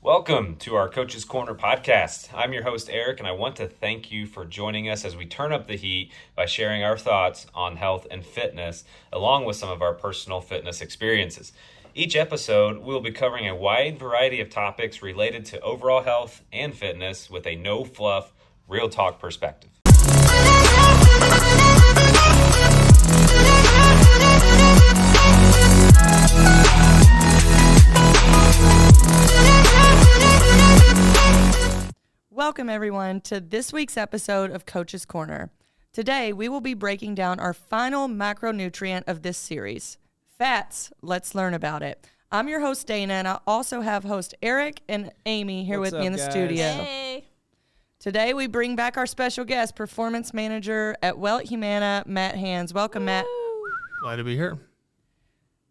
Welcome to our Coach's Corner podcast. I'm your host, Eric, and I want to thank you for joining us as we turn up the heat by sharing our thoughts on health and fitness, along with some of our personal fitness experiences. Each episode, we'll be covering a wide variety of topics related to overall health and fitness with a no-fluff, real talk perspective. Welcome, everyone, to this week's episode of Coach's Corner. Today, we will be breaking down our final macronutrient of this series, fats. Let's learn about it. I'm your host, Dana, and I also have host Eric and Amy here with me in the studio. Hey. Today, we bring back our special guest, performance manager at Humana, Matt Hands. Welcome, Matt. Glad to be here.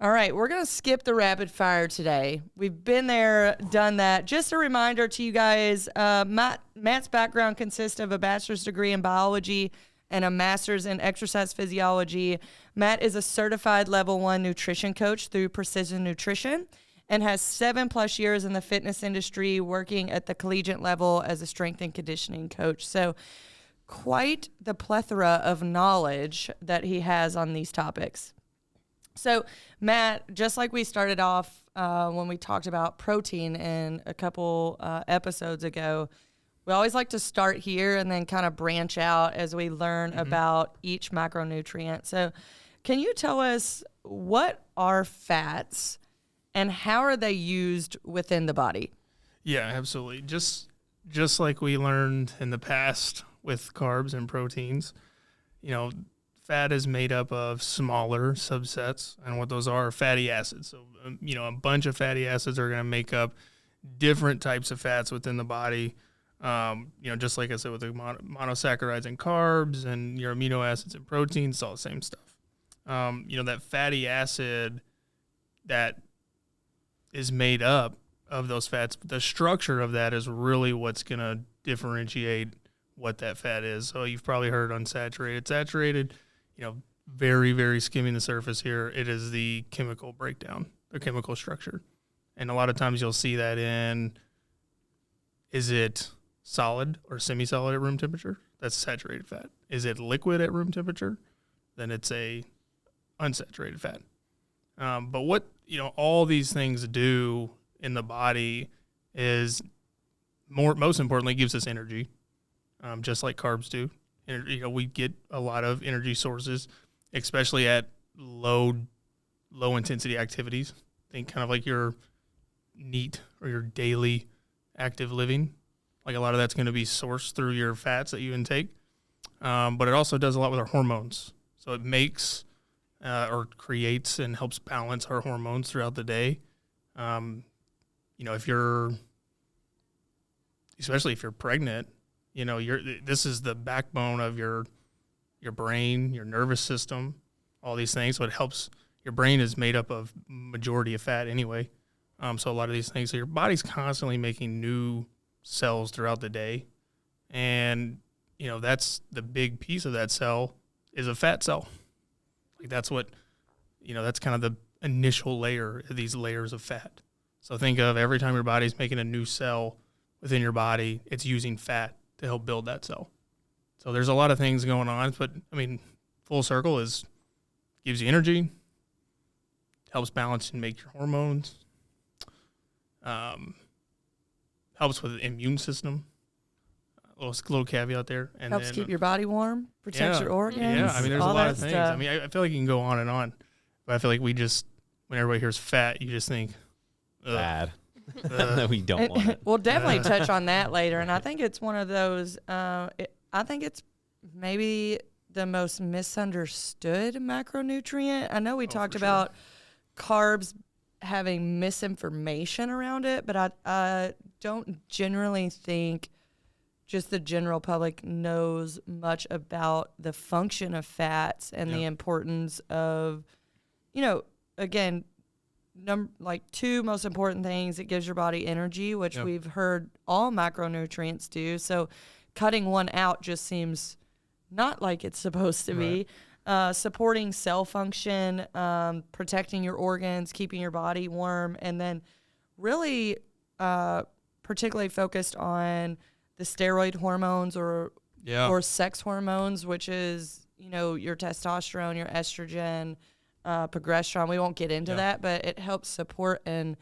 All right, we're going to skip the rapid fire today. We've been there, done that. Just a reminder to you guys, Matt's background consists of a bachelor's degree in biology and a master's in exercise physiology. Matt is a certified level 1 nutrition coach through Precision Nutrition and has 7+ years in the fitness industry working at the collegiate level as a strength and conditioning coach. So quite the plethora of knowledge that he has on these topics. So, Matt, just like we started off when we talked about protein in a couple episodes ago, we always like to start here and then kind of branch out as we learn about each macronutrient. So, can you tell us what are fats and how are they used within the body? Yeah, absolutely. Just like we learned in the past with carbs and proteins, fat is made up of smaller subsets, and what those are fatty acids. So, a bunch of fatty acids are going to make up different types of fats within the body. Just like I said with the monosaccharides and carbs and your amino acids and proteins, it's all the same stuff. That fatty acid that is made up of those fats, the structure of that is really what's going to differentiate what that fat is. So you've probably heard unsaturated, saturated. Very, very skimming the surface here. It is the chemical breakdown, the chemical structure. And a lot of times you'll see that is it solid or semi-solid at room temperature? That's saturated fat. Is it liquid at room temperature? Then it's a unsaturated fat. But what, all these things do in the body is most importantly gives us energy, just like carbs do. We get a lot of energy sources, especially at low intensity activities. Think kind of like your NEAT or your daily active living. Like a lot of that's going to be sourced through your fats that you intake. But it also does a lot with our hormones. So it makes or creates and helps balance our hormones throughout the day. Especially if you're pregnant, this is the backbone of your brain, your nervous system, all these things. So it helps. Your brain is made up of majority of fat anyway. So a lot of these things. So your body's constantly making new cells throughout the day, and that's the big piece of that cell is a fat cell. Like that's what that's kind of the initial layer of these layers of fat. So think of every time your body's making a new cell within your body, it's using fat to help build that cell. So there's a lot of things going on, but full circle gives you energy, helps balance and make your hormones, helps with the immune system. A little caveat there. And Helps keep your body warm, protects your organs. Yeah, there's a lot of things. Stuff. I feel like you can go on and on, but I feel like when everybody hears fat, you just think, Bad. No, we don't want it. We'll definitely touch on that later. And I think it's one of those, I think it's maybe the most misunderstood macronutrient. I know we talked about carbs having misinformation around it, but I don't generally think just the general public knows much about the function of fats and the importance of, again, two most important things. It gives your body energy, which we've heard all macronutrients do. So cutting one out just seems not like it's supposed to be. Supporting cell function, protecting your organs, keeping your body warm, and then really particularly focused on the steroid hormones or sex hormones, which is, your testosterone, your estrogen, progesterone. We won't get into that, but it helps support and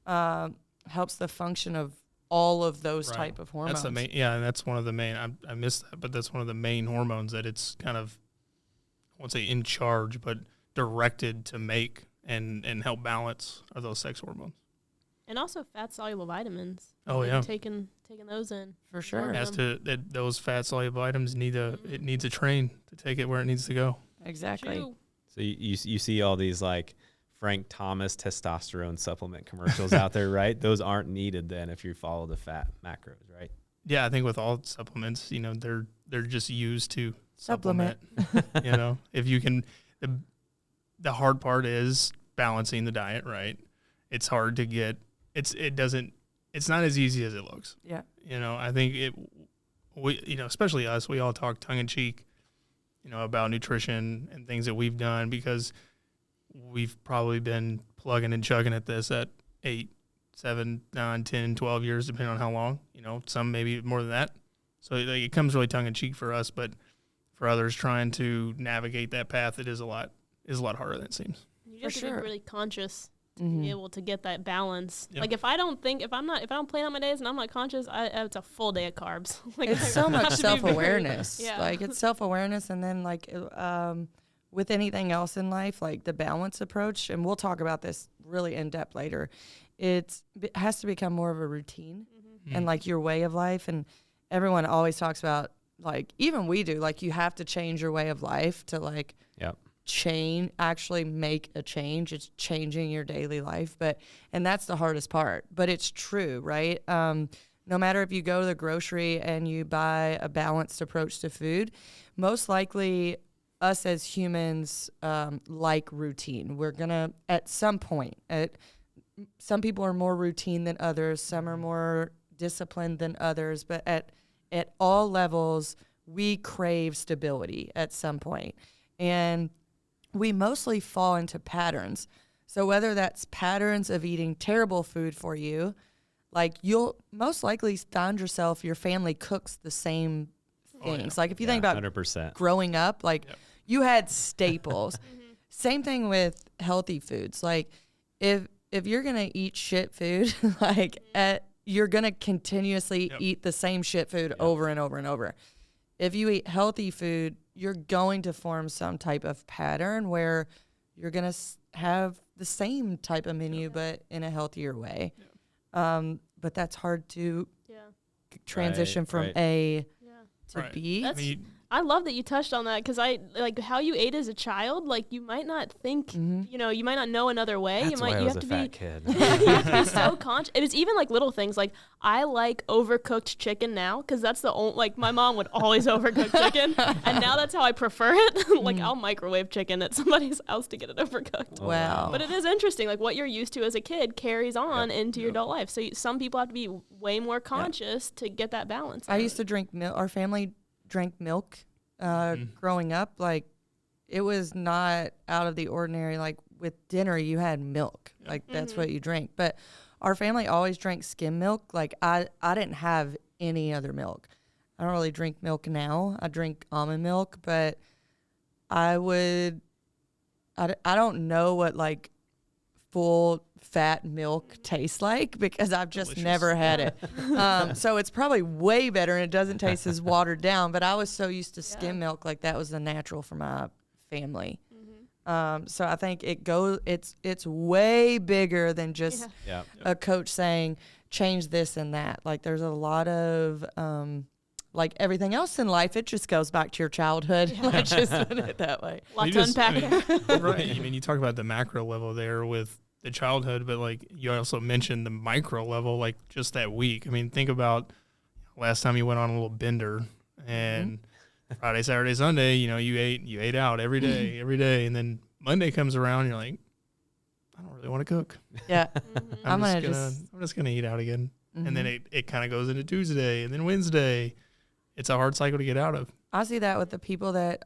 helps the function of all of those type of hormones. That's the main, that's one of the main, I missed that, but that's one of the main hormones that it's kind of, I won't say in charge, but directed to make and help balance are those sex hormones. And also fat-soluble vitamins. Oh, yeah. Taking those in. For sure. As to those fat-soluble items it needs a train to take it where it needs to go. Exactly. True. So you see all these like Frank Thomas testosterone supplement commercials out there, right? Those aren't needed then if you follow the fat macros, right? Yeah, I think with all supplements, they're just used to supplement. If you can, the hard part is balancing the diet right. It's hard to get. It's not as easy as it looks. Yeah. I think especially us, we all talk tongue in cheek, about nutrition and things that we've done because we've probably been plugging and chugging at this at 8, 7, 9, 10, 12 years, depending on how long, some maybe more than that. So it comes really tongue in cheek for us, but for others trying to navigate that path, it is a lot harder than it seems. You have to be really conscious to Mm-hmm. be able to get that balance. Yep. Like if I don't plan out my days and I'm not conscious, it's a full day of carbs. It's so much self-awareness. Yeah. Like it's self-awareness, and then with anything else in life, like the balance approach, and we'll talk about this really in depth later. It has to become more of a routine and like your way of life. And everyone always talks about, like, even we do, like you have to change your way of life to like actually make a change. It's changing your daily life, and that's the hardest part, but it's true, right? No matter if you go to the grocery and you buy a balanced approach to food, most likely us as humans like routine. We're gonna, at some point, some people are more routine than others, some are more disciplined than others, but at all levels, we crave stability at some point. And we mostly fall into patterns. So whether that's patterns of eating terrible food for you, like you'll most likely find yourself, your family cooks the same things. Like if you think about 100%. growing up, like you had staples. Same thing with healthy foods. Like if you're going to eat shit food, you're going to continuously eat the same shit food over and over and over. If you eat healthy food, you're going to form some type of pattern where you're going to have the same type of menu, but in a healthier way. But that's hard to transition from A to B. I love that you touched on that because I like how you ate as a child. Like you might not think, you might not know another way. That's why I was a fat kid. You have to be so conscious. It was even like little things. Like I like overcooked chicken now because that's the only, like my mom would always overcook chicken. And now that's how I prefer it. Like I'll microwave chicken at somebody's house to get it overcooked. Wow. But it is interesting. Like what you're used to as a kid carries on into your adult life. So some people have to be way more conscious to get that balance. I used to drink milk. Our family drank milk growing up. Like it was not out of the ordinary. Like with dinner you had milk, like that's what you drink. But our family always drank skim milk. Like I didn't have any other milk. I don't really drink milk now. I drink almond milk, but I don't know what like full fat milk tastes like because I've just never had it. So it's probably way better and it doesn't taste as watered down, but I was so used to skim milk, like that was the natural for my family. So I think it's way bigger than just a coach saying change this and that. Like there's a lot of like everything else in life, it just goes back to your childhood. Let's just put it that way. Lots to unpack there. Right. I mean, you talk about the macro level there with the childhood, but like you also mentioned the micro level, like just that week. I mean, think about last time you went on a little bender and Friday, Saturday, Sunday, you ate out every day. And then Monday comes around and you're like, I don't really want to cook. Yeah. I'm just going to eat out again. And then it kind of goes into Tuesday and then Wednesday. It's a hard cycle to get out of. I see that with the people that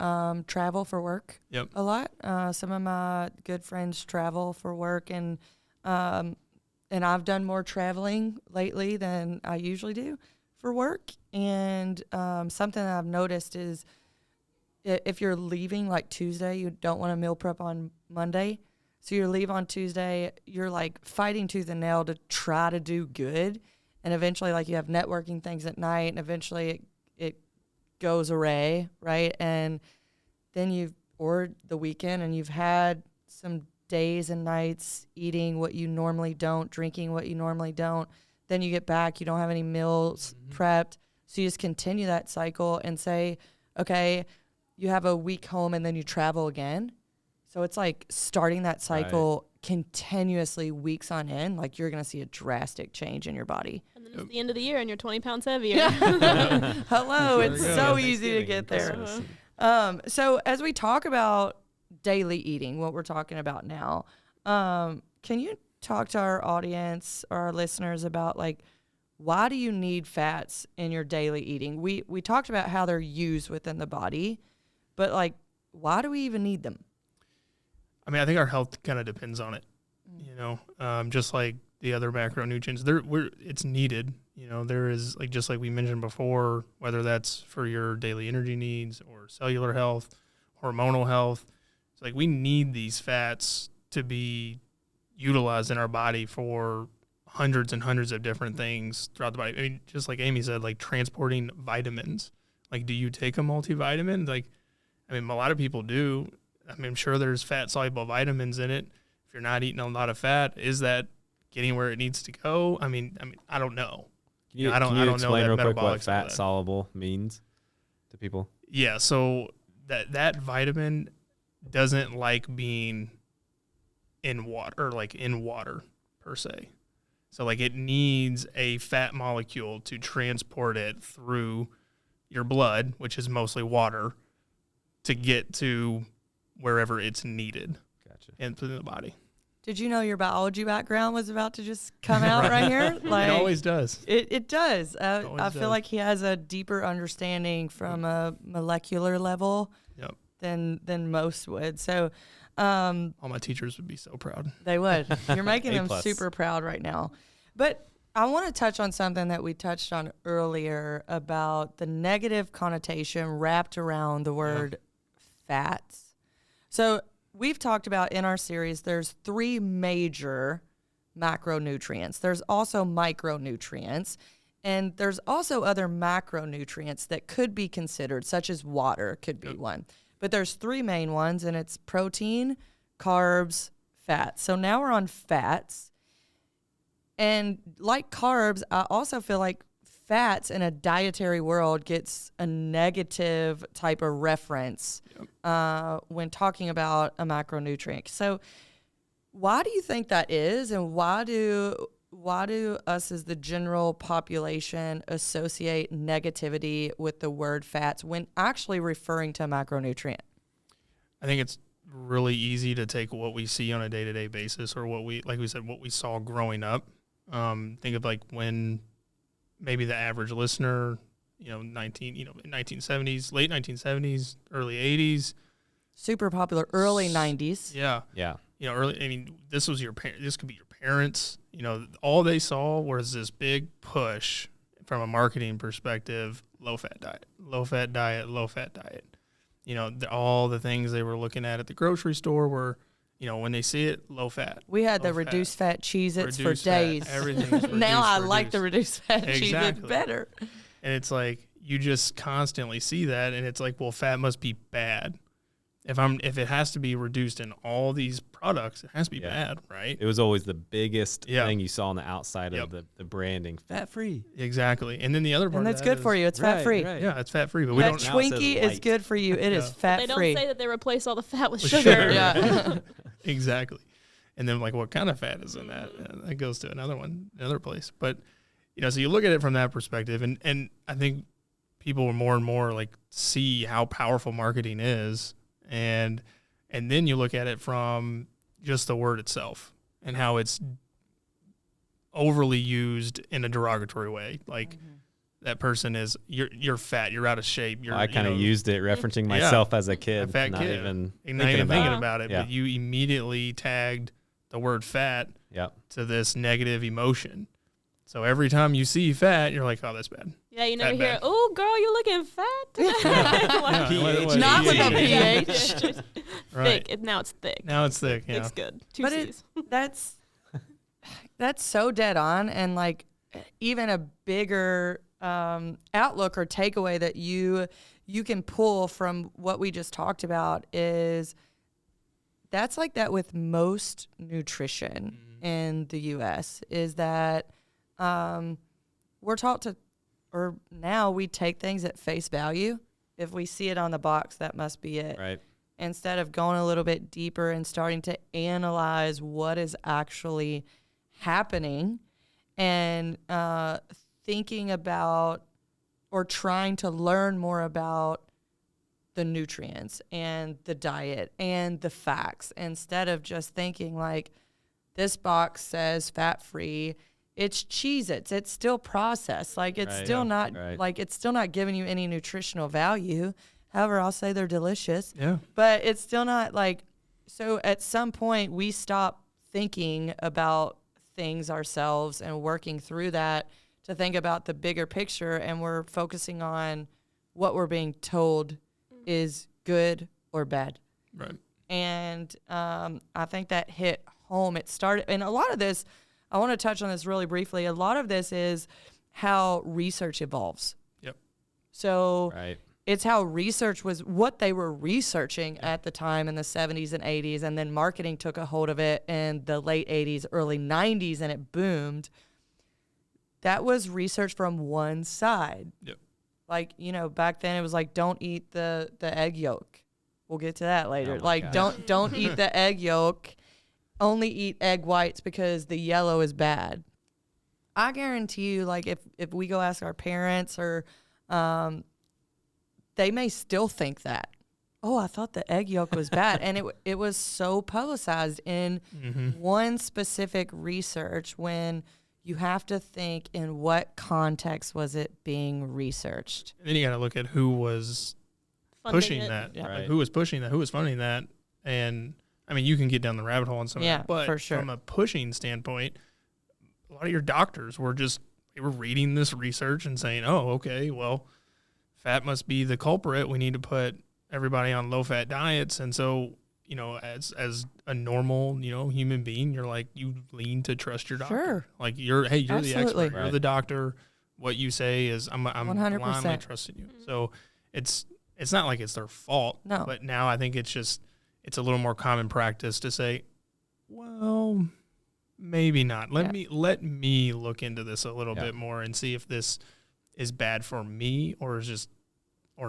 travel for work a lot. Some of my good friends travel for work, and and I've done more traveling lately than I usually do for work. And something that I've noticed is if you're leaving like Tuesday, you don't want to meal prep on Monday. So you leave on Tuesday, you're like fighting tooth and nail to try to do good. And eventually, like, you have networking things at night, and eventually it goes away, right? And then or the weekend, and you've had some days and nights eating what you normally don't, drinking what you normally don't. Then you get back, you don't have any meals prepped. So you just continue that cycle and say, okay, you have a week home and then you travel again. So it's like starting that cycle continuously weeks on end. Like, you're going to see a drastic change in your body. And then it's the end of the year and you're 20 pounds heavier. Yeah. Hello, it's There we so go. easy to get there. So as we talk about daily eating, what we're talking about now, can you talk to our audience or our listeners about, like, why do you need fats in your daily eating? We talked about how they're used within the body, but, like, why do we even need them? I mean, I think our health kind of depends on it, you know, just like the other macronutrients. It's needed, you know. There is, like, just like we mentioned before, whether that's for your daily energy needs or cellular health, hormonal health. It's like we need these fats to be utilized in our body for hundreds and hundreds of different things throughout the body. I mean, just like Amy said, like transporting vitamins. Like, do you take a multivitamin? Like, I mean, a lot of people do. I mean, I'm sure there's fat-soluble vitamins in it. If you're not eating a lot of fat, is that getting where it needs to go? I mean, I don't know. Can you explain real quick what fat soluble means to people? Yeah, so that vitamin doesn't like being in water, per se. So, like, it needs a fat molecule to transport it through your blood, which is mostly water, to get to wherever it's needed. Gotcha. And put in the body. Did you know your biology background was about to just come out right here? Like, It always does. It does. I feel does. like he has a deeper understanding from a molecular level Yep. than most would. So All my teachers would be so proud. they would. You're making them A+. super proud right now. But I want to touch on something that we touched on earlier about the negative connotation wrapped around the word fats. So we've talked about in our series, there's 3 major macronutrients. There's also micronutrients, and there's also other macronutrients that could be considered, such as water could be one. But there's 3 main ones, and it's protein, carbs, fats. So now we're on fats. And like carbs, I also feel like fats in a dietary world gets a negative type of reference when talking about a macronutrient. So why do you think that is, and why do us as the general population associate negativity with the word fats when actually referring to a macronutrient? I think it's really easy to take what we see on a day-to-day basis, or what we saw growing up. Think of, like, when maybe the average listener, 1970s, late 1970s, early 80s. Super popular, early 90s. Yeah. Yeah. Early. I mean, this could be your parents. All they saw was this big push from a marketing perspective: low fat diet, low fat diet, low fat diet. All the things they were looking at the grocery store were, when they see it, low fat. We had the reduced fat Cheez-Its for days. Everything's Now I like the reduced fat Cheez-Its Exactly. better. And it's like, you just constantly see that, and it's like, well, fat must be bad. If it has to be reduced in all these products, it has to be bad, right? It was always the biggest Yeah. thing you saw on the outside of the branding. Fat free. Exactly. And then the other part And of that's that good for is- you. It's fat free. Right. Yeah, it's fat free, but we That don't. Now it says Twinkie is light. good for you. It is Yeah. fat They don't free. say that they replace all the fat with With sugar. sugar. Yeah. Exactly. And then, like, what kind of fat is in that? That goes to another place. But, so you look at it from that perspective, and I think people are more and more, like, see how powerful marketing is, and then you look at it from just the word itself and how it's overly used in a derogatory way. Like, that person is, you're fat, you're out of shape. I kind of used it referencing Yeah. myself as a kid. A fat not kid. even Not even thinking about it. about it, Yeah. but you immediately tagged the word fat to this negative emotion. So every time you see fat, you're like, oh, that's bad. Yeah, you never Fat hear, bad. oh, girl, you looking fat today. Like, PH. Not with a PH. PH. Right. Thick. Now it's thick. Now it's thick. Yeah. Thick's good. Two But C's. that's so dead on, and like even a bigger outlook or takeaway that you can pull from what we just talked about is that's like that with most nutrition in the U.S. is that we're taught to, or now we take things at face value. If we see it on the box, that must be it. Right. Instead of going a little bit deeper and starting to analyze what is actually happening and thinking about or trying to learn more about the nutrients and the diet and the facts instead of just thinking like this box says fat-free, it's Cheez-Its, it's still processed, like it's still not like it's still not giving you any nutritional value. However, I'll say they're delicious. Yeah. But it's still not like, so at some point we stop thinking about things ourselves and working through that to think about the bigger picture, and we're focusing on what we're being told is good or bad. Right. And I think that hit home. It started, and a lot of this, I want to touch on this really briefly. A lot of this is how research evolves. Yep. So Right. it's how research was what they were researching at the time in the 70s and 80s, and then marketing took a hold of it in the late 80s, early 90s, and it boomed. That was research from one side. Yep. Like, you know, back then it was like, don't eat the egg yolk. We'll get to that later. Oh my Like, gosh. don't eat the egg yolk. Only eat egg whites because the yellow is bad. I guarantee you, like, if we go ask our parents or they may still think that. Oh, I thought the egg yolk was bad. And it was so publicized in one specific research when you have to think in what context was it being researched. And then you got to look at who was Funding pushing it. that. Yeah. Like, Right. who was pushing that? Who was funding that? And I mean, you can get down the rabbit hole on some Yeah, of that. But for sure. from a pushing standpoint, a lot of your doctors were they were reading this research and saying, oh, okay, well, fat must be the culprit. We need to put everybody on low-fat diets. And so, you know, as a normal, you know, human being, you're like, you lean to trust your doctor. Sure. Like you're the Absolutely. expert. You're Right. the doctor. What you say is I'm 100%. blindly trusting you. So it's not like it's their fault. No. But now I think it's a little more common practice to say, well, maybe not. Let me look into this a little bit more and see if this is bad for me or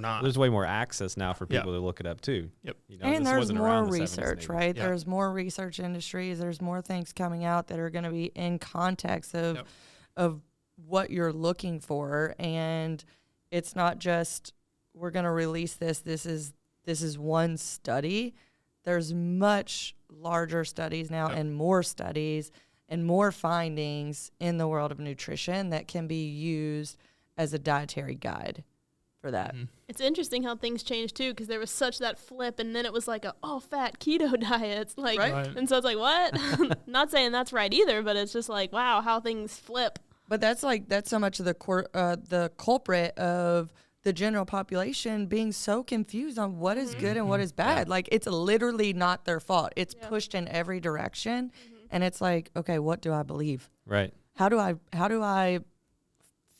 not. There's way more access now for Yeah. people to look it up too. Yep. You know, And this there's wasn't more around the 70s and research, 80s. right? Yeah. There's more research industries. There's more things coming out that are going to be in context of what you're looking for. And it's not just we're going to release this. This is one study. There's much larger studies now and more studies and more findings in the world of nutrition that can be used as a dietary guide for that. It's interesting how things change too, because there was such that flip, and then it was like fat keto diets, like, Right. and so it's like, what? Not saying that's right either, but it's just like, wow, how things flip. But that's so much of the culprit of the general population being so confused on what is good and what is bad. Like, it's literally not their fault. It's pushed in every direction, and it's like, okay, what do I believe? Right. How do I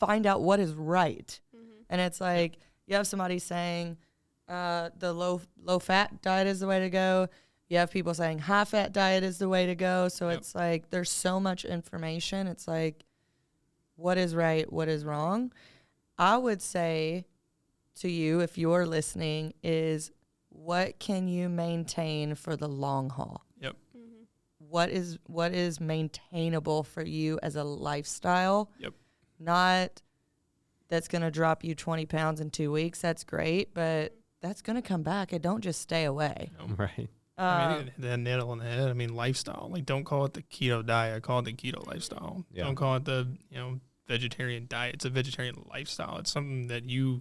find out what is right? And it's like you have somebody saying the low fat diet is the way to go. You have people saying high fat diet is the way to go. So it's like there's so much information. It's like, what is right? What is wrong? I would say to you, if you're listening, is what can you maintain for the long haul? Yep. What is maintainable for you as a lifestyle? Yep. Not that's going to drop you 20 pounds in 2 weeks. That's great, but that's going to come back. It don't just stay away. Right. I mean, the nail on the head. I mean, lifestyle. Like, don't call it the keto diet. Call it the keto lifestyle. Yeah. Don't call it the vegetarian diet. It's a vegetarian lifestyle. It's something that you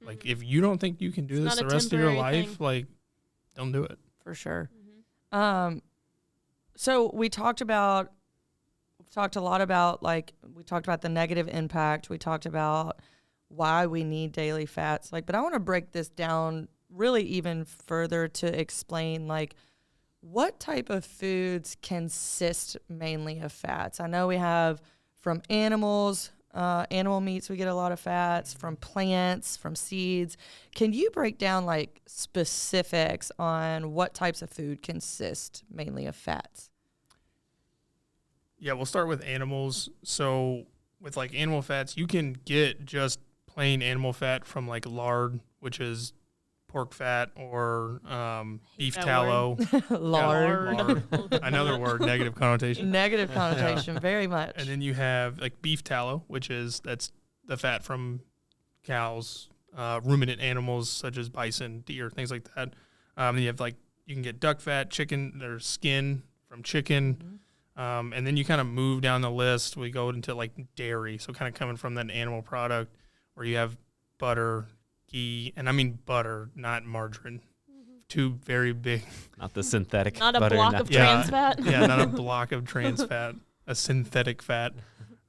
like. If you don't think you can do It's this not the a rest of your temporary life, thing. like, don't do it. For sure. So we talked about talked a lot about, like, we talked about the negative impact. We talked about why we need daily fats. Like, but I want to break this down really even further to explain, like, what type of foods consist mainly of fats. I know we have from animals, animal meats, we get a lot of fats, from plants, from seeds. Can you break down, like, specifics on what types of food consist mainly of fats? Yeah, we'll start with animals. So with like animal fats, you can get just plain animal fat from like lard, which is pork fat, or beef that tallow. Lard. Lard. Another word, negative connotation. Negative connotation, very much. And then you have like beef tallow, that's the fat from cows, ruminant animals such as bison, deer, things like that. Then you have like, you can get duck fat, chicken, there's skin from chicken. And then you kind of move down the list. We go into like dairy. So kind of coming from that animal product where you have butter, ghee, and I mean butter, not margarine. Two very big. Not the synthetic Not a butter. block of trans fat. Yeah, not a block of trans fat, a synthetic fat.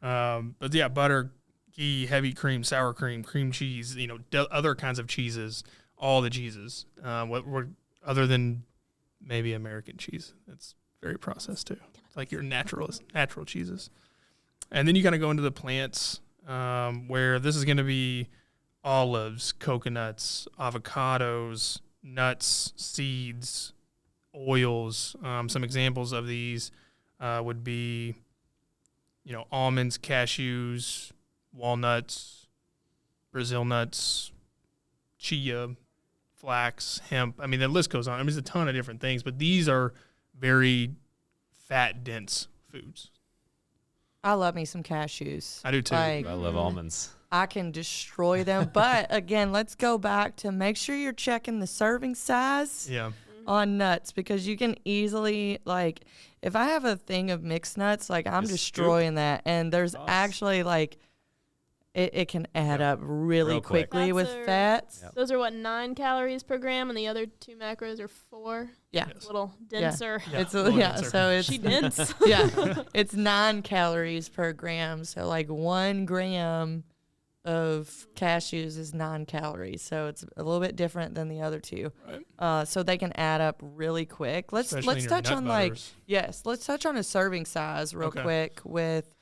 But yeah, butter, ghee, heavy cream, sour cream, cream cheese, other kinds of cheeses, all the cheeses. Other than maybe American cheese. That's very processed too. It's like your natural cheeses. And then you kind of go into the plants, where this is going to be olives, coconuts, avocados, nuts, seeds, oils. Some examples of these would be, almonds, cashews, walnuts, Brazil nuts, chia, flax, hemp. I mean, the list goes on. I mean, there's a ton of different things, but these are very fat-dense foods. I love me some cashews. I do too. Like, I love almonds. I can destroy them. But again, let's go back to make sure you're checking the serving size Yeah. on nuts, because you can easily, like, if I have a thing of mixed nuts, like, I'm Just destroying that. And there's actually, like, it can add up really Real quick. quickly with Fats are- fats. Yep. Those are 9 calories per gram, and the other 2 macros are 4. Yeah. A little denser. Yeah, It's a little yeah, denser. so it's She dense. yeah, it's 9 calories per gram. So like 1 gram of cashews is 9 calories. So it's a little bit different than the other two. Right. So they can add up really quick. Let's Especially in your touch nut on butters. let's touch on a serving size real Okay. quick with,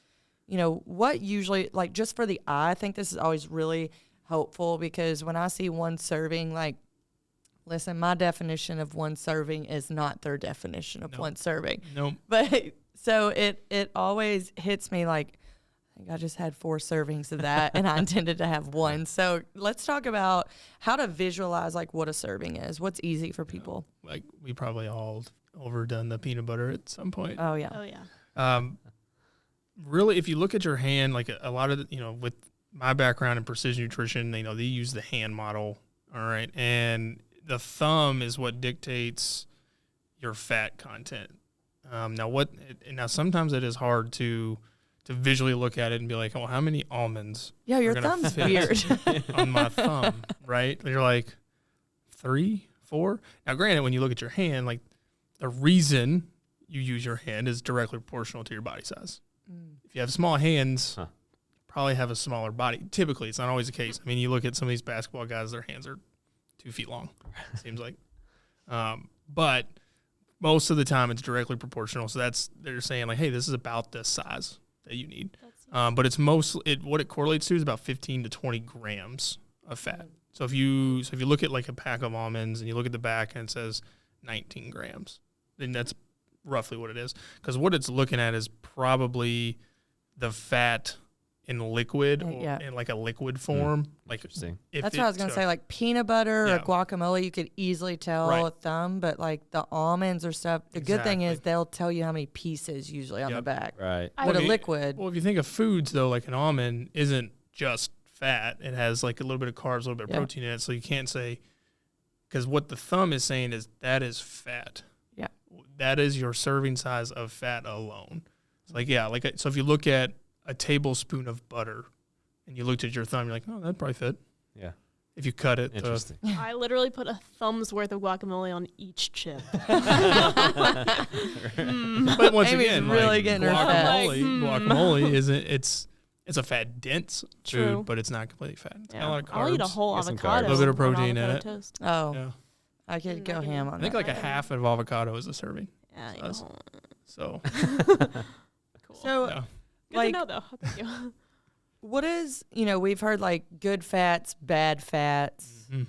what usually, like, just for the eye. I think this is always really helpful, because when I see one serving, like, listen, my definition of one serving is not their definition of Nope. one serving. Nope. But so it always hits me like, I think I just had 4 servings of that and I intended to have 1. So let's talk about how to visualize, like, what a serving is. What's easy for people? Like, we probably all overdone the peanut butter at some point. Oh yeah. Oh, yeah. Really, if you look at your hand, like a lot of with my background in precision nutrition, they use the hand model. All right. And the thumb is what dictates your fat content. Now sometimes it is hard to visually look at it and be like, oh, how many almonds Yeah, your are gonna thumb's fit weird. on my thumb, right? And you're like 3, 4. Now, granted, when you look at your hand, like, the reason you use your hand is directly proportional to your body size. If you have small hands, you probably have a smaller body. Typically, it's not always the case. I mean, you look at some of these basketball guys, their hands are 2 feet long, it seems like. But most of the time, it's directly proportional. So they're saying, like, hey, this is about this size that you need. But it's what it correlates to is about 15 to 20 grams of fat. So if you look at like a pack of almonds and you look at the back and it says 19 grams, then that's roughly what it is. Because what it's looking at is probably the fat in liquid or Yeah. in like a liquid form. Like, Interesting. if That's it what I was going to took- say. Like peanut butter Yeah. or guacamole, you could easily tell Right. a thumb, but like the almonds or stuff, the good thing is Exactly. they'll tell you how many pieces usually on the Yep. back. Right. But Well, a liquid, Well, if you think of foods, though, like an almond isn't just fat. It has like a little bit of carbs, a little bit of Yeah. protein in it. So you can't say, because what the thumb is saying is that is fat. Yeah. That is your serving size of fat alone. It's like, yeah, so if you look at a tablespoon of butter and you looked at your thumb, you're like, oh, that'd probably fit. Yeah. if you cut it. Interesting. I literally put a thumb's worth of guacamole on each chip. But once Amy's again, really like, getting her fat. guacamole isn't. It's a fat dense True. food, but it's not completely fat. It's got a Yeah. lot of carbs. I'll eat a whole Get some avocado. carbs. A little bit of on protein in avocado it. Toast. Oh, Yeah. I could go I can- ham on I think that. like a half of avocado is a serving. Yeah, you Us. know. So Cool. So, yeah. Good like, to know, though. Thank you. what is, we've heard like good fats, bad fats. Mhm.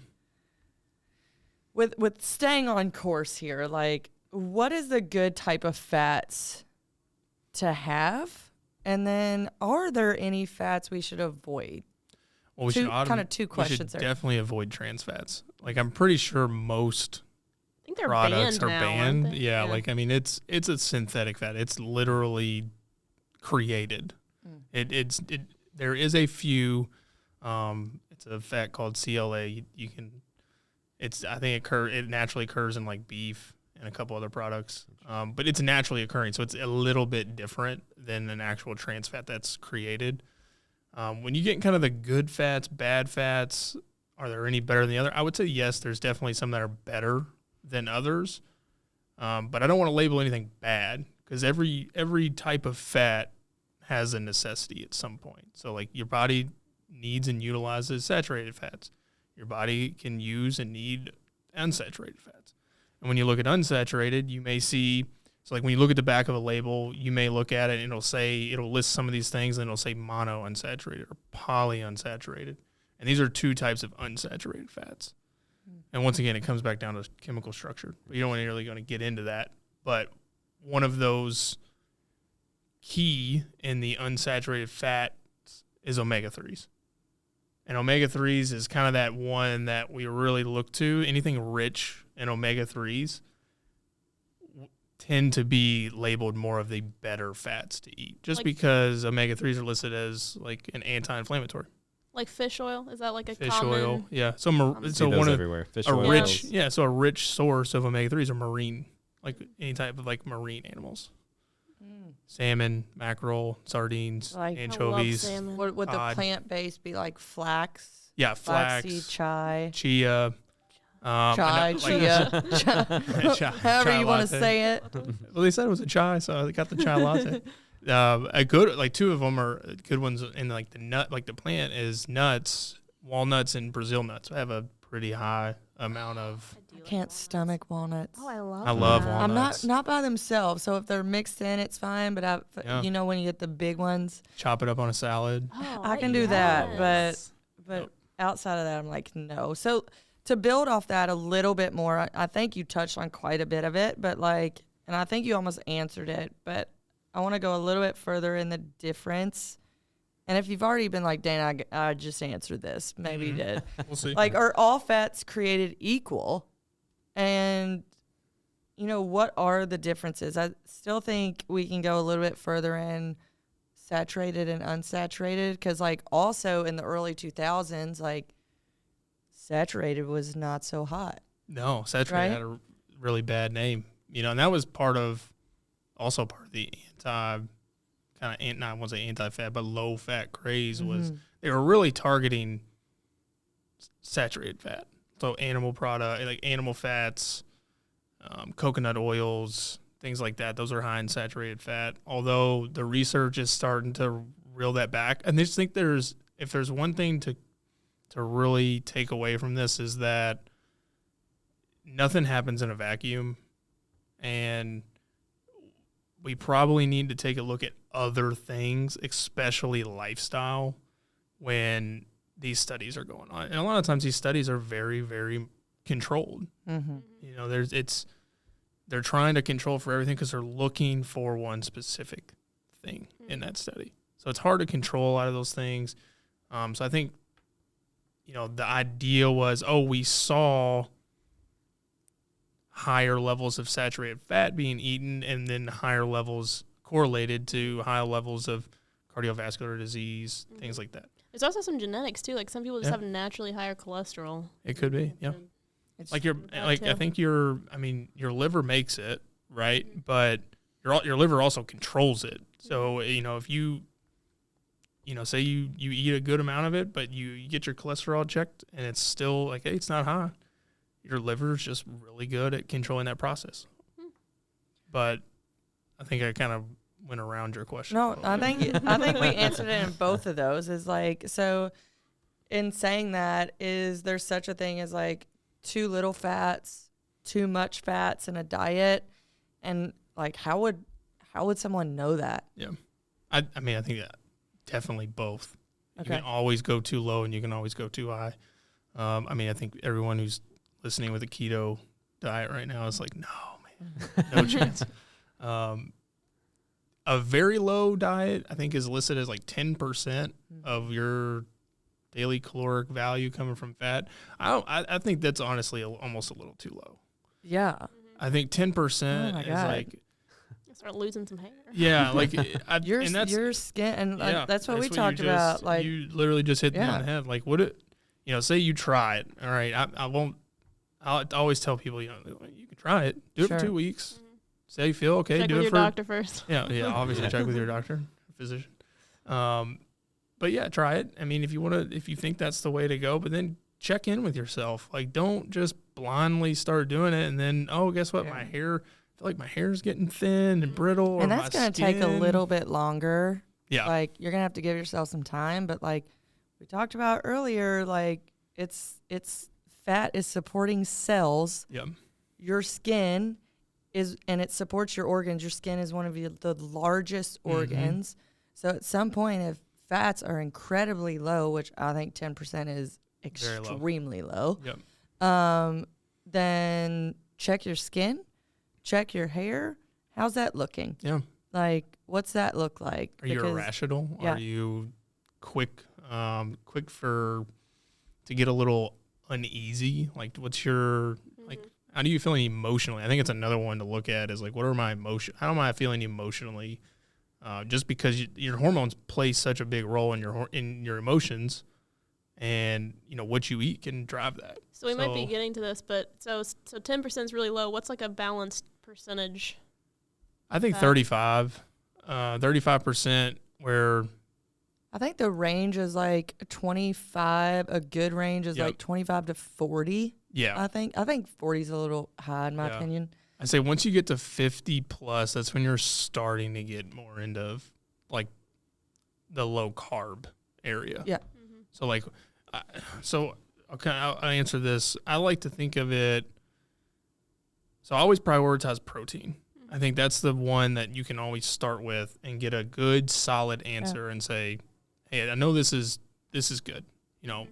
With staying on course here, like, what is the good type of fats to have? And then, are there any fats we should avoid? Well, we Two- should kinda two we questions should there. definitely avoid trans fats. Like I'm pretty sure most I think they're products banned are now, banned. aren't they? Yeah, like I mean, it's a synthetic fat. It's literally created. There is a few. It's a fat called CLA. You can. I think it naturally occurs in like beef and a couple other products. But it's naturally occurring, so it's a little bit different than an actual trans fat that's created. When you get in kind of the good fats, bad fats, are there any better than the other? I would say yes. There's definitely some that are better than others, but I don't want to label anything bad because every type of fat has a necessity at some point. So like your body needs and utilizes saturated fats. Your body can use and need unsaturated fats. And when you look at unsaturated, you may see, so like when you look at the back of a label, you may look at it and it'll list some of these things and it'll say mono unsaturated or poly unsaturated. And these are two types of unsaturated fats. And once again, it comes back down to chemical structure. But you don't really going to get into that. But one of those key in the unsaturated fats is omega-3s. And omega-3s is kind of that one that we really look to. Anything rich in omega-3s tend to be labeled more of the better fats to eat, just Like- because omega-3s are listed as like an anti-inflammatory. Like fish oil? Is that like a Fish common? oil, yeah. So See so those one of everywhere. Fish a oil. rich, yeah. So a rich source of omega-3s are marine, like any type of like marine animals. Salmon, mackerel, sardines, Like- I love anchovies. salmon. Would the Cod. plant-based be like flax? Yeah, flax, Flaxseed, chai, chia, chai, and chia, chai, however chai you want to latte. say it. Well, they said it was a chai, so I got the chai latte. A good, like two of them are good ones in like the nut, like the plant is nuts, walnuts, and Brazil nuts. I have a pretty high amount of. I can't stomach walnuts. Oh, I love. I love that. walnuts. I'm not by themselves, so if they're mixed in, it's fine. But Yeah. when you get the big ones, Chop it up on a salad. Oh, I can do that, yes. but outside of that, I'm like, no. So to build off that a little bit more, I think you touched on quite a bit of it, but like, and I think you almost answered it, but I want to go a little bit further in the difference. And if you've already been like, Dana, I just answered this, maybe you did. We'll see. Like, are all fats created equal? And, what are the differences? I still think we can go a little bit further in saturated and unsaturated because, like, also in the early 2000s, like, saturated was not so hot. No, saturated Right? had a really bad name, and that was part of the I won't say anti-fat, but low-fat craze was they were really targeting saturated fat. So animal product, like animal fats, coconut oils, things like that. Those are high in saturated fat. Although the research is starting to reel that back. And I just think if there's one thing to really take away from this is that nothing happens in a vacuum. And we probably need to take a look at other things, especially lifestyle, when these studies are going on. And a lot of times these studies are very, very controlled. Mm-hmm. They're trying to control for everything because they're looking for one specific thing in that study. So it's hard to control a lot of those things. So I think, the idea was, we saw higher levels of saturated fat being eaten and then higher levels correlated to high levels of cardiovascular disease, things like that. There's also some genetics too. Like some people just have naturally higher cholesterol. It could be, yeah. It's Like that I too. think your liver makes it, right? But your liver also controls it. So, if you say you eat a good amount of it, but you get your cholesterol checked and it's still like, hey, it's not high. Your liver's just really good at controlling that process. But I think I kind of went around your question. No, I think we answered it in both of those. Is like, so in saying that, is there such a thing as like too little fats, too much fats in a diet? And like, how would someone know that? Yeah. I mean, I think that definitely both. Okay. You can always go too low and you can always go too high. I mean, I think everyone who's listening with a keto diet right now is like, no, man, no chance. A very low diet, I think, is listed as like 10% of your daily caloric value coming from fat. I think that's honestly almost a little too low. Yeah. I think 10% Oh my is God. like, Start losing some hair. yeah, like Your skin, and yeah, that's what we you talked about. Like, you literally just hit me Yeah. on the head. Like, say you try it. All right, I won't. I'll always tell people, you can try it. Do it Sure. for 2 weeks. See how you feel. Okay, Check do with it your for doctor first. yeah. Obviously, check with your doctor, physician. But yeah, try it. I mean, if you think that's the way to go, but then check in with yourself. Like, don't just blindly start doing it, and then guess what? Yeah. I feel like my hair's getting thin and brittle, and or that's my going to take a skin- little bit longer. Yeah, Like, you're going to have to give yourself some time, but like we talked about earlier, like it's fat is supporting cells. yeah, Your skin and it supports your organs. Your skin is one of the largest organs. So at some point, if fats are incredibly low, which I think 10% is Very low. extremely low, Yep. then check your skin, check your hair. How's that looking? Yeah. Like, what's that look like? Are you irrational? Yeah. Are you quick to get a little uneasy? Like, what's your like? How do you feel emotionally? I think it's another one to look at. Is like, what are my emotions? How am I feeling emotionally? Just because your hormones play such a big role in your emotions, and what you eat can drive that. So we might be getting to this, but so 10% is really low. What's like a balanced percentage? I think 35%, where I think the range is like 25. A good range is Yep. like 25 to 40. yeah, I think 40 is a little high in my Yeah. opinion. I say once you get to 50 plus, that's when you're starting to get more into like the low carb area. Yeah. So like, I'll answer this. I like to think of it. So I always prioritize protein. I think that's the one that you can always start with and get a good solid answer and say, hey, I know this is good.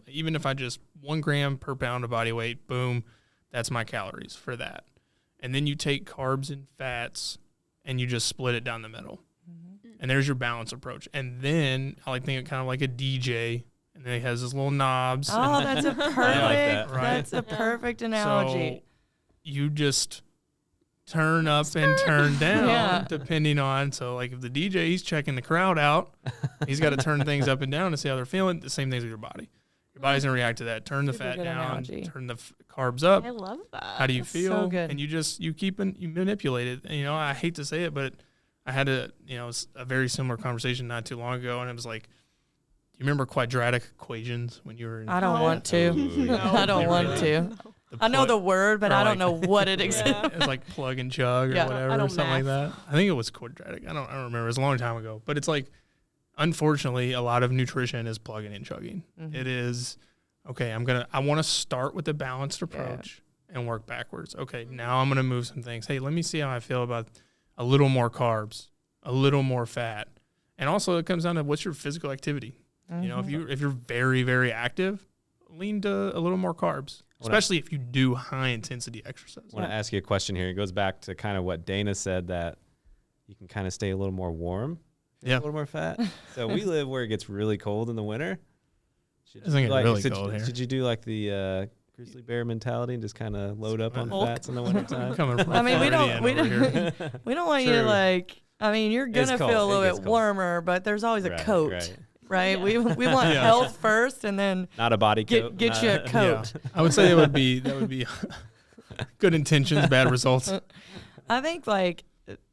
Even if I just 1 gram per pound of body weight, boom, that's my calories for that. And then you take carbs and fats and you just split it down the middle. And there's your balance approach. And then I like think of kind of like a DJ, and then it has his little knobs. Oh, that's a perfect. that. Right. That's a perfect analogy. So you just turn up and turn down Yeah. depending on. So like if the DJ, he's checking the crowd out, he's got to turn things up and down to see how they're feeling. The same things with your body. Your body's going to react to that. Turn the Super fat good down, analogy. turn the carbs up. I love that. How do you That's feel? so good. And you manipulate it. And, I hate to say it, but I had a very similar conversation not too long ago, and it was like, do you remember quadratic equations when you were in I don't want to. I don't want to. I know the word, but I don't know what it exists. Yeah. It's like plug and chug or Yeah, whatever, I or don't something like math. that. I think it was quadratic. I don't remember. It was a long time ago. But it's like, unfortunately, a lot of nutrition is plugging and chugging. It is, okay, I want to start with a balanced approach and work backwards. Okay, now I'm going to move some things. Hey, let me see how I feel about a little more carbs, a little more fat. And also it comes down to what's your physical activity. If you're very, very active, lean to a little more carbs, especially if you do high intensity exercise. I want to ask you a question here. It goes back to kind of what Dana said, that you can kind of stay a little more warm, Yeah. a little more fat. So we live where it gets really cold in the winter. It doesn't get really cold here. Should you do like the grizzly bear mentality and just kind of load up on Hulk. fats in the wintertime? Coming from I mean, we Floridian don't over here. we don't want you to True. like. I mean, you're It's gonna cold. feel a little It gets bit cold. warmer, but there's always a Right, coat, right. right? We want Yeah. health first, and then Not a body coat. get you a not- coat. Yeah. I would say that would be good intentions, bad results. I think like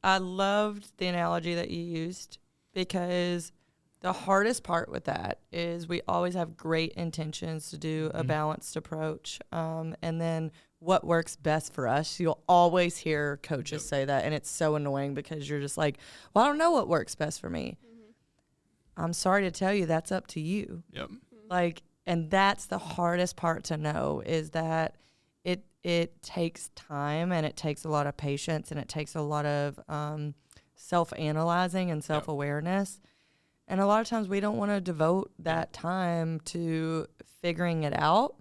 I loved the analogy that you used because the hardest part with that is we always have great intentions to do a balanced approach. And then what works best for us, you'll always hear coaches say that. And it's so annoying because you're just like, well, I don't know what works best for me. I'm sorry to tell you, that's up to you. Yep. Like, and that's the hardest part to know, is that it takes time, and it takes a lot of patience, and it takes a lot of self-analyzing and self-awareness. And a lot of times we don't want to devote that time to figuring it out.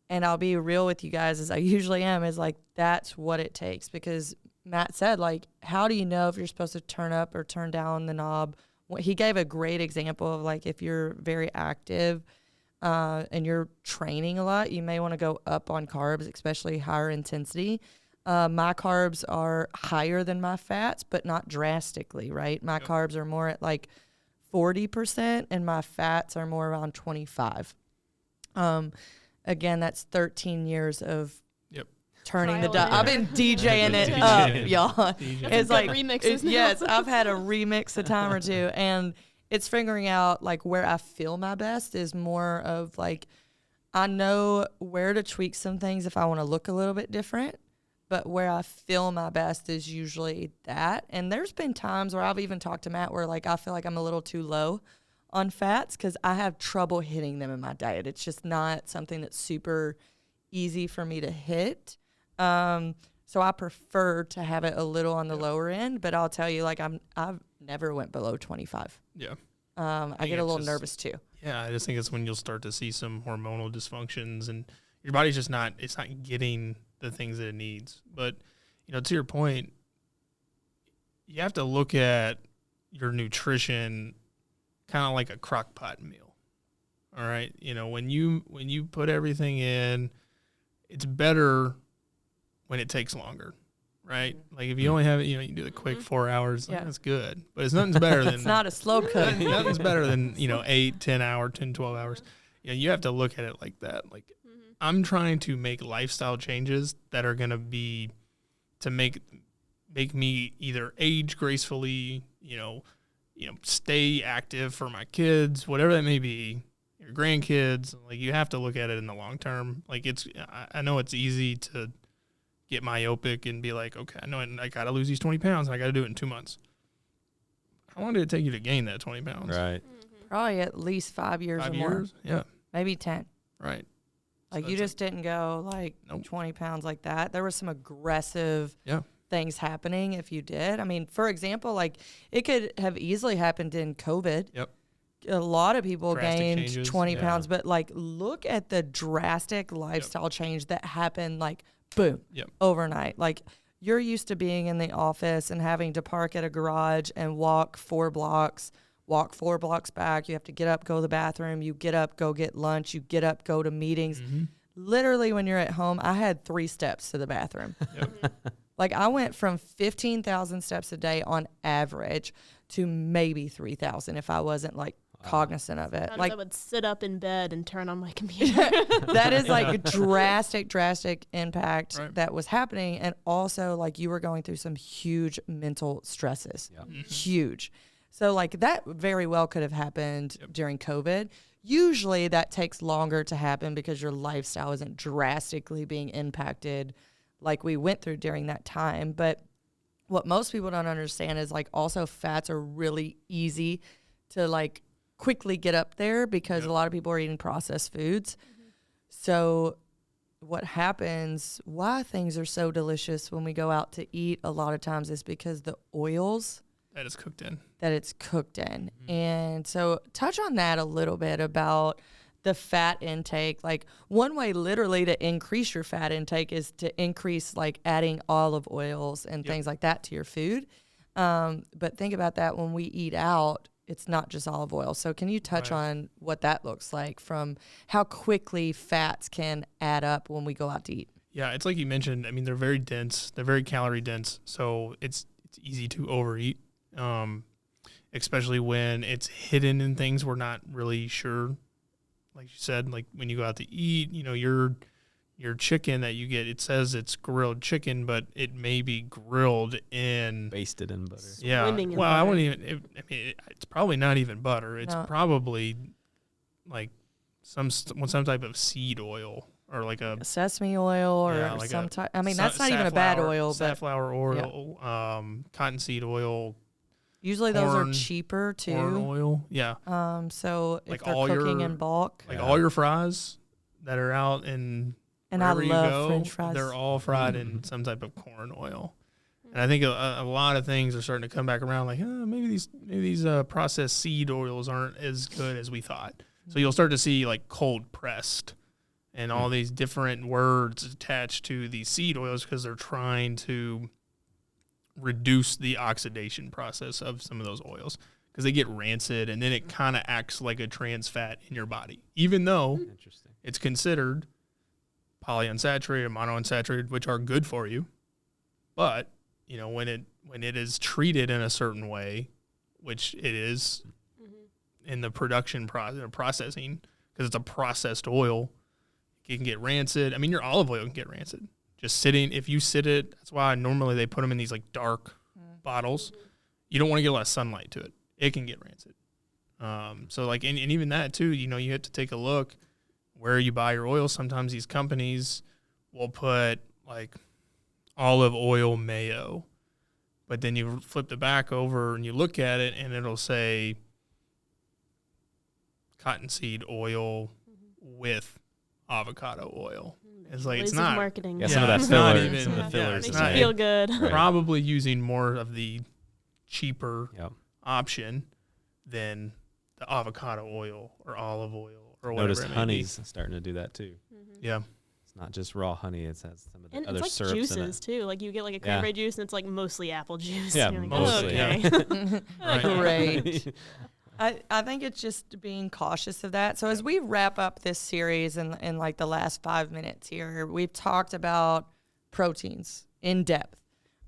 And I'll be real with you guys, as I usually am, is like, that's what it takes. Because Matt said, like, how do you know if you're supposed to turn up or turn down the knob? He gave a great example of, like, if you're very active and you're training a lot, you may want to go up on carbs, especially higher intensity. My carbs are higher than my fats, but not drastically, right? My carbs are more at like 40%, and my fats are more around 25. Again, that's 13 years of turning the dial. I've been DJing it up, y'all. It's like remixes now. Yes, I've had a remix a time or two, and it's figuring out like where I feel my best is more of like, I know where to tweak some things if I want to look a little bit different, but where I feel my best is usually that. And there's been times where I've even talked to Matt where like I feel like I'm a little too low on fats because I have trouble hitting them in my diet. It's just not something that's super easy for me to hit. So I prefer to have it a little on the lower end, but I'll tell you, like, I've never went below 25. Yeah. I get a little nervous too. Yeah, I just think it's when you'll start to see some hormonal dysfunctions, and your body's just not getting the things that it needs. But, you know, to your point, you have to look at your nutrition kind of like a crock pot meal. All right. You know, when you put everything in, it's better when it takes longer, right? Like if you only have it, you know, you do the quick 4 hours, that's good. But it's nothing's better than it's not a slow cook. Nothing's better than, 8, 10 hour, 10, 12 hours. You know, you have to look at it like that. Like I'm trying to make lifestyle changes that are going to be to make me either age gracefully, stay active for my kids, whatever that may be, your grandkids. Like you have to look at it in the long term. Like I know it's easy to get myopic and be like, okay, I know I got to lose these 20 pounds and I got to do it in 2 months. How long did it take you to gain that 20 pounds? Right. Probably at least 5 years 5 or years? more. Yeah. Maybe 10. Right. Like So you it's just didn't go like Nope. 20 pounds like that. There were some aggressive Yeah. things happening if you did. I mean, for example, like it could have easily happened in COVID. Yep. A lot of people Drastic gained changes, 20 yeah. pounds, but like look at the drastic lifestyle change that happened, like boom, Yep. overnight. Like you're used to being in the office and having to park at a garage and walk 4 blocks back. You have to get up, go to the bathroom. You get up, go get lunch. You get up, go to meetings. Mm-hmm. Literally, when you're at home, I had 3 steps to the bathroom. Yep. Like I went from 15,000 steps a day on average to maybe 3,000 if I wasn't like cognizant of it. Sometimes Like I would sit up in bed and turn on my computer. that is like a drastic impact Right. that was happening. And also like you were going through some huge mental stresses, huge. So like that very well could have happened during COVID. Usually that takes longer to happen because your lifestyle isn't drastically being impacted like we went through during that time. But what most people don't understand is like also fats are really easy to like quickly get up there because a lot of people are eating processed foods. So what happens, why things are so delicious when we go out to eat a lot of times is because the oils That is cooked in. that it's cooked in. And so touch on that a little bit about the fat intake. Like one way literally to increase your fat intake is to increase like adding olive oils and things like that to your food. But think about that when we eat out, it's not just olive oil. So can you touch on what that looks like from how quickly fats can add up when we go out to eat? Yeah, it's like you mentioned. I mean, they're very dense. They're very calorie dense. So it's easy to overeat, especially when it's hidden in things we're not really sure. Like you said, like when you go out to eat, you're your chicken that you get, it says it's grilled chicken, but it may be grilled in Basted in butter. yeah. Swimming in Well, I butter. wouldn't even. It's probably not even butter. It's No. probably like some type of seed oil or like a Sesame oil or Yeah, like some a type. I mean, that's not even a bad oil, but safflower oil, cottonseed oil, usually those corn- are cheaper corn too. oil. Yeah, So if Like they're all cooking your- in bulk, like Yeah. all your fries that are out in and I wherever you love go, French fries. they're all fried in some type of corn oil. And I think a lot of things are starting to come back around. Like maybe these processed seed oils aren't as good as we thought. So you'll start to see like cold pressed and all these different words attached to these seed oils because they're trying to reduce the oxidation process of some of those oils because they get rancid and then it kind of acts like a trans fat in your body, even though Interesting. it's considered polyunsaturated, monounsaturated, which are good for you. But when it is treated in a certain way, which it is in the production processing, because it's a processed oil, it can get rancid. I mean, your olive oil can get rancid. Just sitting, if you sit it, that's why normally they put them in these like dark bottles. You don't want to get a lot of sunlight to it. It can get rancid. So like, and even that too, you have to take a look where you buy your oil. Sometimes these companies will put like olive oil mayo, but then you flip the back over and you look at it and it'll say cottonseed oil with avocado oil. It's like, it's Ways of not marketing. Yeah, some of that it's not filler, even- some of the yeah, fillers. it's Makes in you not- there. feel good. Right. probably using more of the cheaper Yep. option than the avocado oil or olive oil or whatever. Noticed it may honey's starting to do that too. be. Yeah. It's not just raw honey; it has some of the And other it's like syrups in juices it. too. Like you get like a Yeah. cranberry juice and it's like mostly apple juice. Yeah, You're like, mostly, yeah. okay. Right. Great. I think it's just being cautious of that. So as we wrap up this series in like the last 5 minutes here, we've talked about proteins in depth.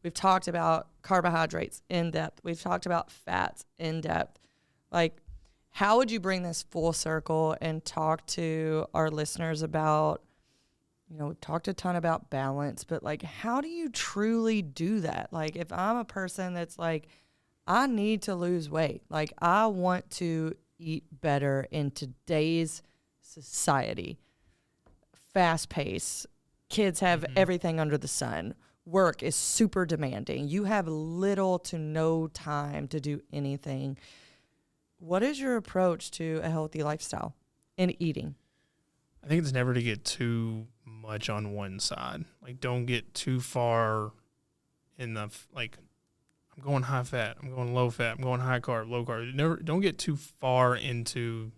We've talked about carbohydrates in depth. We've talked about fats in depth. Like, how would you bring this full circle and talk to our listeners about, we've talked a ton about balance, but like, how do you truly do that? Like, if I'm a person that's like, I need to lose weight. Like, I want to eat better in today's society. Fast pace. Kids have everything under the sun. Work is super demanding. You have little to no time to do anything. What is your approach to a healthy lifestyle in eating? I think it's never to get too much on one side. Like, don't get too far in the, like, I'm going high fat, I'm going low fat, I'm going high carb, low carb. Don't get too far into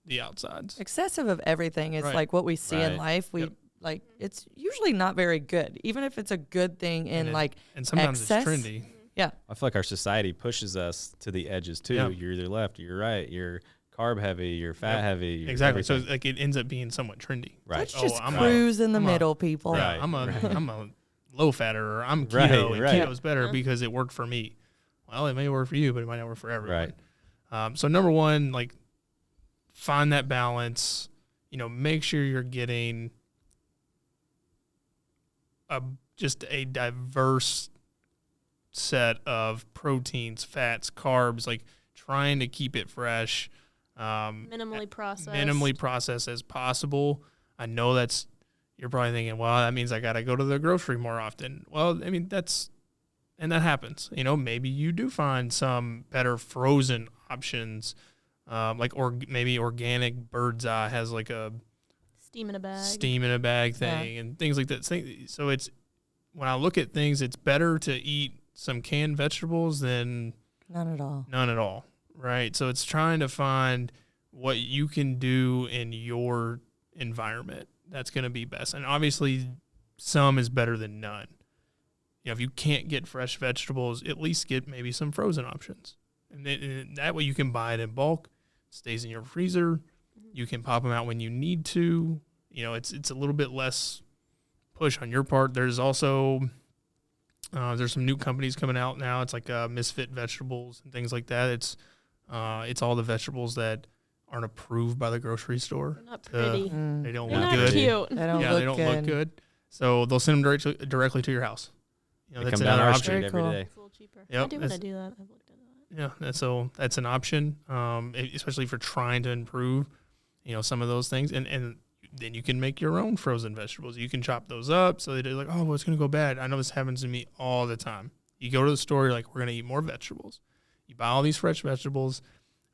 the outsides. Excessive of everything is Right. like what we see in Right. life. We Yep. like, it's usually not very good, even if it's a good thing in And like, And sometimes excess. it's trendy. yeah. I feel like our society pushes us to the edges too. Yeah. You're either left, or you're right. You're carb heavy, you're fat Yep. heavy. You're Exactly. So everything. like it ends up being somewhat trendy. right. Let's Oh, just I'm a- cruise in the I'm a- middle, people. Right. Yeah, I'm a low fatter or I'm keto Right, and right. keto's better Yeah. because it worked for me. Well, it may work for you, but it might not work for everyone. Right. So number one, like, find that balance. Make sure you're getting just a diverse set of proteins, fats, carbs, like trying to keep it fresh, Minimally processed. minimally processed as possible. I know you're probably thinking, well, that means I got to go to the grocery more often. Well, I mean, and that happens. Maybe you do find some better frozen options, maybe organic Bird's Eye has like a Steam in a bag. steam in a bag thing and things like that. So when I look at things, it's better to eat some canned vegetables than None at all. none at all, right? So it's trying to find what you can do in your environment that's going to be best. And obviously, some is better than none. If you can't get fresh vegetables, at least get maybe some frozen options. And that way you can buy it in bulk, it stays in your freezer. You can pop them out when you need to. It's a little bit less push on your part. There's also there's some new companies coming out now. It's like Misfit Vegetables and things like that. It's all the vegetables that aren't approved by the grocery store. They're not pretty. They don't They're look not good. cute. They don't Yeah, look they don't good. look good. So they'll send them directly to your house. You know, They that's come down another our option. street Very every cool. day. It's a little cheaper. Yep, I do want that's- to do that. I've looked into that. Yeah, so that's an option, especially for trying to improve, some of those things. And then you can make your own frozen vegetables. You can chop those up so they're like, oh, well, it's going to go bad. I know this happens to me all the time. You go to the store, you're like, we're going to eat more vegetables. You buy all these fresh vegetables.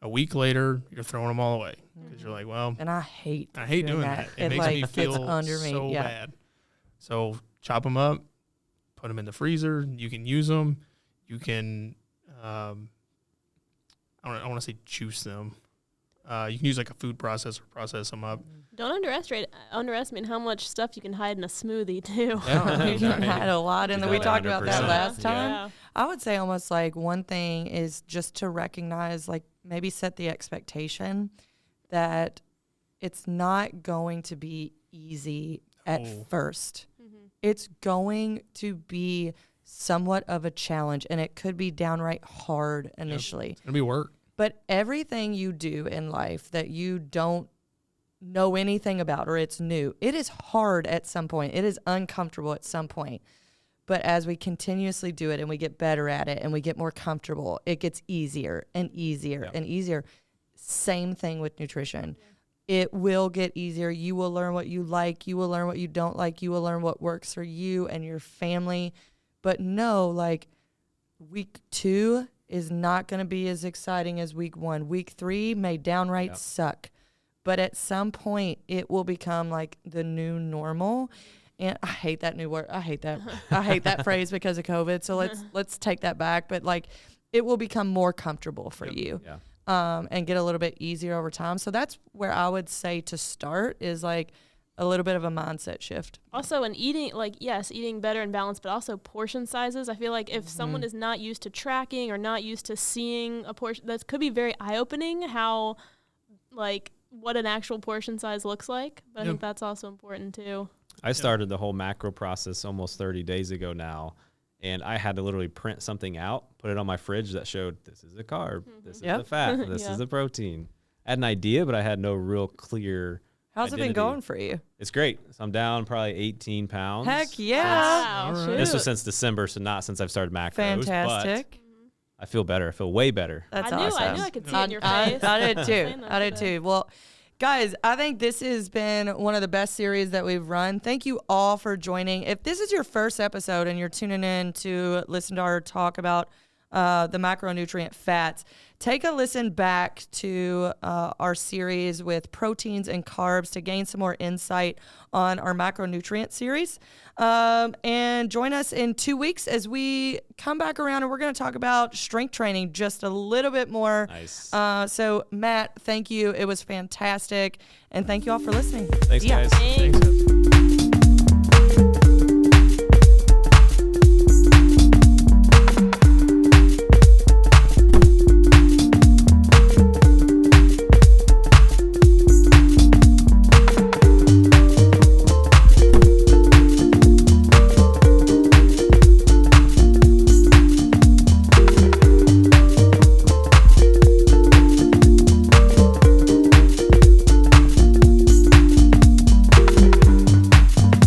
A week later, you're throwing them all away because you're like, well, And I hate doing that. It makes me gets feel under me. so Yeah. bad. So chop them up, put them in the freezer. You can use them. You can, I want to say juice them. You can use like a food processor, process them up. Don't underestimate how much stuff you can hide in a smoothie too. You can hide a lot in there. We talked about that 100%. last time. Yeah. I would say almost like one thing is just to recognize, like maybe set the expectation that it's not going to be easy at Oh. first. Mm-hmm. It's going to be somewhat of a challenge, and it could be downright hard initially. It's going to be work. But everything you do in life that you don't know anything about or it's new, it is hard at some point. It is uncomfortable at some point. But as we continuously do it and we get better at it and we get more comfortable, it gets easier and easier and easier. Same thing with nutrition. It will get easier. You will learn what you like. You will learn what you don't like. You will learn what works for you and your family. But no, like week 2 is not going to be as exciting as week 1. Week 3 may downright suck. But at some point, it will become like the new normal. And I hate that new word. I hate that. I hate that phrase because of COVID. So let's take that back. But like, it will become more comfortable for you, and get a little bit easier over time. So that's where I would say to start is like a little bit of a mindset shift. Also, in eating, like, yes, eating better and balanced, but also portion sizes. I feel like if someone is not used to tracking or not used to seeing a portion, that could be very eye-opening how, like, what an actual portion size looks like. But I think that's also important, too. I started the whole macro process almost 30 days ago now, and I had to literally print something out, put it on my fridge that showed this is a carb, this is a fat, this is a protein. I had an idea, but I had no real clear How's identity. it been going for you? It's great. So I'm down probably 18 pounds. Heck yeah. Wow. All right. Shoot. This was since December, so not since I've started macros. Fantastic. But I feel better. I feel way better. That's I knew awesome. I could see it in your face. I did too. Saying that I did today. too. Well, guys, I think this has been one of the best series that we've run. Thank you all for joining. If this is your first episode and you're tuning in to listen to our talk about the macronutrient fats, take a listen back to our series with proteins and carbs to gain some more insight on our macronutrient series. And join us in 2 weeks as we come back around and we're going to talk about strength training just a little bit more. Nice. So, Matt, thank you. It was fantastic. And thank you all for listening. Thanks, See ya. guys. Thanks. Thanks.